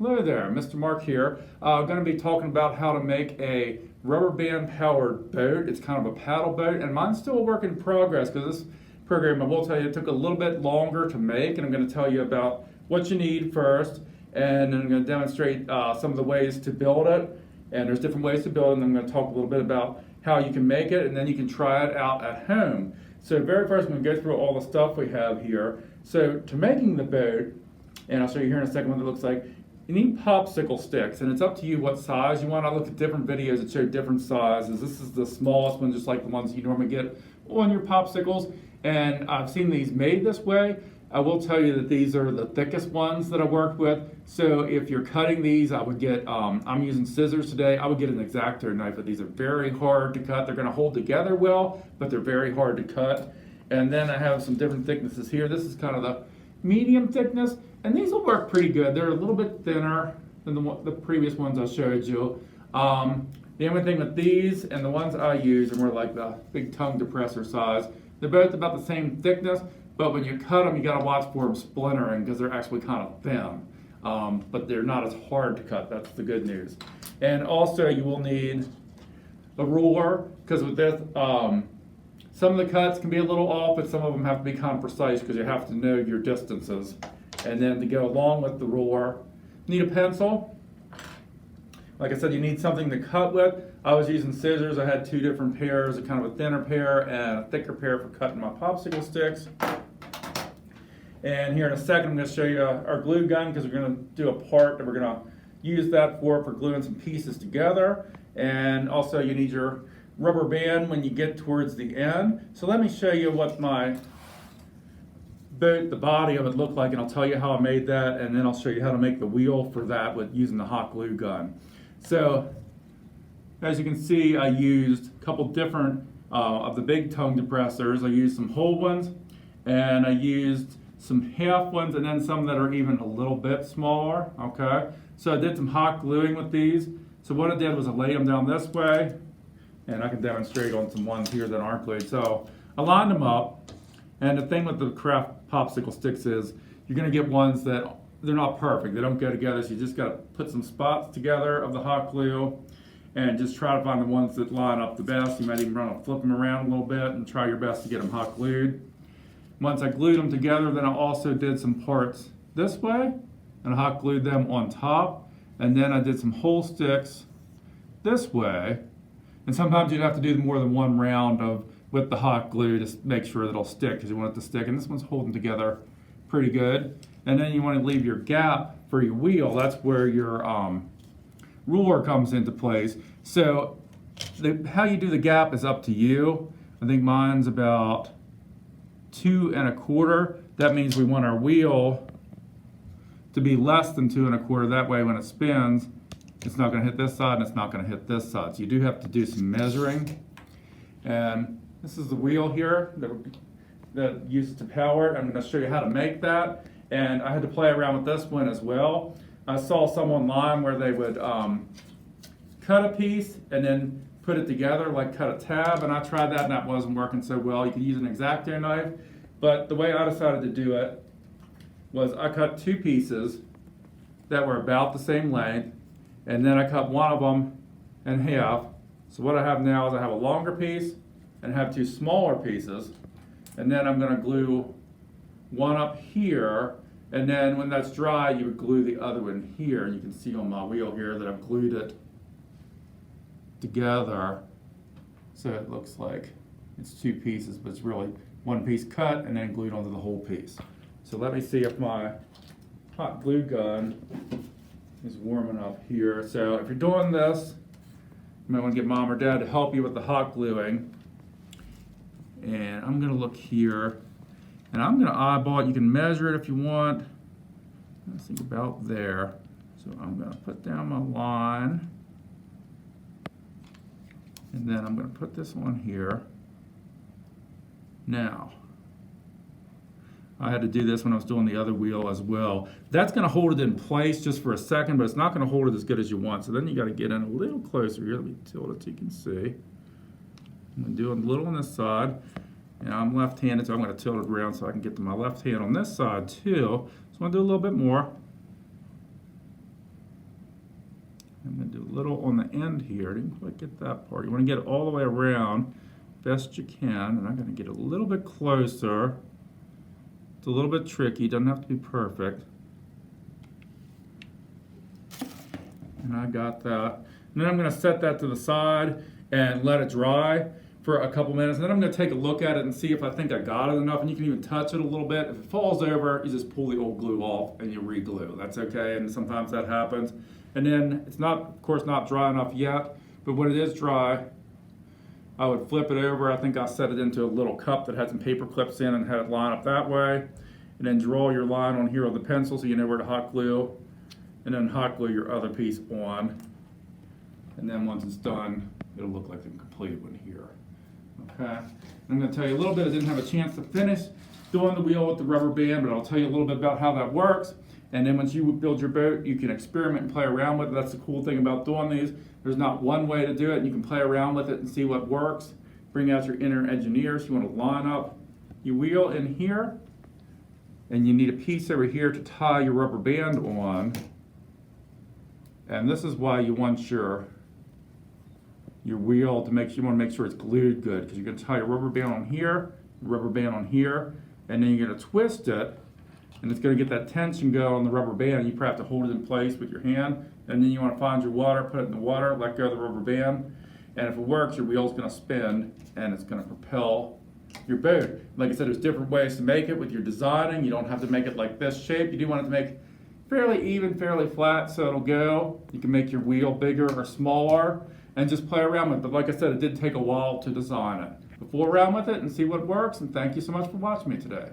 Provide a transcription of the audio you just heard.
Hello there, Mr. Mark here. I'm going to be talking about how to make a rubber band powered boat. It's kind of a paddle boat, and mine's still a work in progress because this program, I will tell you, it took a little bit longer to make, and I'm going to tell you about what you need first, and then I'm going to demonstrate some of the ways to build it, and there's different ways to build it, and I'm going to talk a little bit about how you can make it, and then you can try it out at home. So very first, I'm going to go through all the stuff we have here. So to making the boat, and I'll show you here in a second what it looks like, you need popsicle sticks, and it's up to you what size you want. I looked at different videos that show different sizes. This is the smallest one, just like the ones you normally get on your popsicles, and I've seen these made this way. I will tell you that these are the thickest ones that I worked with, so if you're cutting these, I would get, I'm using scissors today, I would get an X-Acto knife, but these are very hard to cut. They're going to hold together well, but they're very hard to cut. And then I have some different thicknesses here. This is kind of the medium thickness, and these will work pretty good. They're a little bit thinner than the previous ones I showed you. The only thing with these and the ones I use are more like the big tongue depressor size. They're both about the same thickness, but when you cut them, you got to watch for them splintering because they're actually kind of thin. But they're not as hard to cut. That's the good news. And also, you will need a ruler because with this, some of the cuts can be a little off, but some of them have to be kind of precise because you have to know your distances. And then to go along with the ruler, you need a pencil. Like I said, you need something to cut with. I was using scissors. I had two different pairs, a kind of a thinner pair and a thicker pair for cutting my popsicle sticks. And here in a second, I'm going to show you our glue gun because we're going to do a part that we're going to use that for gluing some pieces together. And also you need your rubber band when you get towards the end. So let me show you what my boat, the body of it looked like, and I'll tell you how I made that, and then I'll show you how to make the wheel for that with using the hot glue gun. So as you can see, I used a couple different of the big tongue depressors. I used some whole ones, and I used some half ones, and then some that are even a little bit smaller, okay? So I did some hot gluing with these. So what I did was I laid them down this way, and I can demonstrate on some ones here that aren't glued. So I lined them up, and the thing with the craft popsicle sticks is you're gonna get ones that they're not perfect. They don't go together, so you just gotta put some spots together of the hot glue and just try to find the ones that line up the best. You might even flip them around a little bit and try your best to get them hot glued. Once I glued them together, then I also did some parts this way, and I hot glued them on top, and then I did some whole sticks this way. And sometimes you'd have to do more than one round of with the hot glue to make sure that it'll stick because you want it to stick. And this one's holding together pretty good. And then you want to leave your gap for your wheel. That's where your ruler comes into place. So how you do the gap is up to you. I think mine's about 2 1/4. That means we want our wheel to be less than 2 1/4. That way when it spins, it's not going to hit this side and it's not going to hit this side. So you do have to do some measuring. And this is the wheel here that uses to power it. I'm going to show you how to make that. And I had to play around with this one as well. I saw some online where they would cut a piece and then put it together, like cut a tab. And I tried that and that wasn't working so well. You could use an X-Acto knife. But the way I decided to do it was I cut 2 pieces that were about the same length. And then I cut one of them in half. So what I have now is I have a longer piece and have 2 smaller pieces. And then I'm going to glue one up here. And then when that's dry, you would glue the other one here. And you can see on my wheel here that I've glued it together. So it looks like it's 2 pieces, but it's really one piece cut and then glued onto the whole piece. So let me see if my hot glue gun is warm enough here. So if you're doing this, you might want to get mom or dad to help you with the hot gluing. And I'm going to look here, and I'm going to eyeball it. You can measure it if you want. I think about there. So I'm going to put down my line, and then I'm going to put this on here. Now, I had to do this when I was doing the other wheel as well. That's going to hold it in place just for a second, but it's not going to hold it as good as you want. So then you got to get in a little closer here. Let me tilt it so you can see. I'm going to do a little on this side. And I'm left-handed, so I'm going to tilt it around so I can get to my left hand on this side too. So I'm going to do a little bit more. going to do a little on the end here. Didn't quite get that part. You want to get it all the way around best you can. And I'm going to get a little bit closer. It's a little bit tricky. Doesn't have to be perfect. And I got that. And then I'm going to set that to the side and let it dry for a couple minutes. And then I'm going to take a look at it and see if I think I got it enough. And you can even touch it a little bit. If it falls over, you just pull the old glue off and you re-glue. That's okay, and sometimes that happens. And then it's not, of course, not dry enough yet, but when it is dry, I would flip it over. I think I set it into a little cup that had some paper clips in and had it line up that way. And then draw your line on here with the pencil so you know where to hot glue. And then hot glue your other piece on. And then once it's done, it'll look like the completed one here. Okay, I'm going to tell you a little bit. I didn't have a chance to finish doing the wheel with the rubber band, but I'll tell you a little bit about how that works. And then once you build your boat, you can experiment and play around with it. That's the cool thing about doing these. There's not one way to do it. You can play around with it and see what works. Bring out your inner engineer. So you want to line up your wheel in here. And you need a piece over here to tie your rubber band on. And this is why you want your wheel to you want to make sure it's glued good, because you're going to tie your rubber band on here, rubber band on here, and then you're going to twist it, and it's going to get that tension go on the rubber band. You probably have to hold it in place with your hand, and then you want to find your water, put it in the water, let go of the rubber band, and if it works, your wheel's going to spin, and it's going to propel your boat. Like I said, there's different ways to make it with your designing. You don't have to make it like this shape. You do want it to make fairly even, fairly flat, so it'll go. You can make your wheel bigger or smaller and just play around with it. But like I said, it did take a while to design it. But fool around with it and see what works, and thank you so much for watching me today.